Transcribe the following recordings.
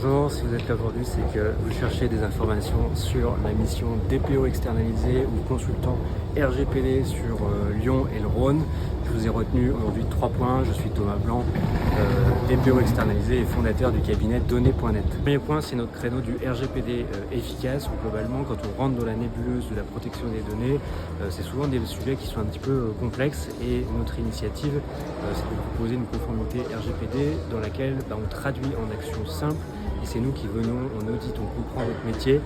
Bonjour, si vous êtes là aujourd'hui, c'est que vous cherchez des informations sur la mission DPO externalisée ou consultant RGPD sur Lyon et le Rhône. Je vous ai retenu aujourd'hui 3 points. Je suis Thomas Blanc, DPO externalisé et fondateur du cabinet Données.net. Le premier point, c'est notre créneau du RGPD efficace, où globalement, quand on rentre dans la nébuleuse de la protection des données, c'est souvent des sujets qui sont un petit peu complexes, et notre initiative, c'est de proposer une conformité RGPD dans laquelle on traduit en actions simples. Et c'est nous qui venons, on audite, on comprend votre métier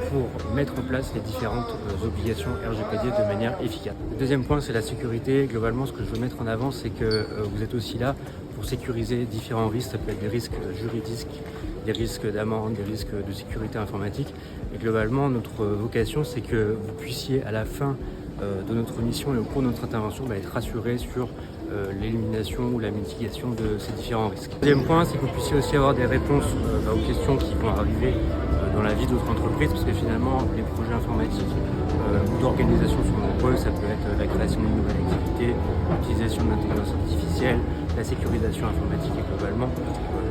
pour mettre en place les différentes obligations RGPD de manière efficace. Le deuxième point, c'est la sécurité. Globalement, ce que je veux mettre en avant, c'est que vous êtes aussi là pour sécuriser différents risques. Ça peut être des risques juridiques, des risques d'amende, des risques de sécurité informatique. Et globalement, notre vocation, c'est que vous puissiez, à la fin de notre mission et au cours de notre intervention, être rassuré sur l'élimination ou la mitigation de ces différents risques. Le deuxième point, c'est que vous puissiez aussi avoir des réponses aux questions qui vont arriver dans la vie de votre entreprise, parce que finalement, les projets informatiques ou d'organisation sont nombreux. Ça peut être la création d'une nouvelle activité, l'utilisation de l'intelligence artificielle, la sécurisation informatique, et globalement,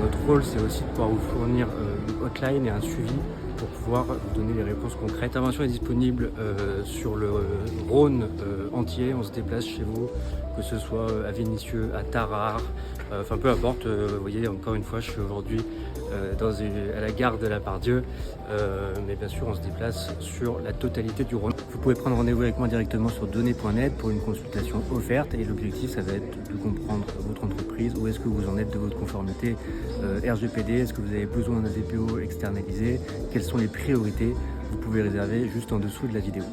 notre rôle, c'est aussi de pouvoir vous fournir une hotline et un suivi pour pouvoir vous donner des réponses concrètes. L'intervention est disponible sur le Rhône entier. On se déplace chez vous, que ce soit à Vénissieux, à Tarare, enfin peu importe. Vous voyez, encore une fois, je suis aujourd'hui à la gare de la Part-Dieu, mais bien sûr, on se déplace sur la totalité du Rhône. Vous pouvez prendre rendez-vous avec moi directement sur Données.net pour une consultation offerte, et l'objectif, ça va être de comprendre votre entreprise, où est-ce que vous en êtes de votre conformité RGPD, est-ce que vous avez besoin d'un DPO externalisé, quelles sont les priorités. Vous pouvez réserver juste en dessous de la vidéo.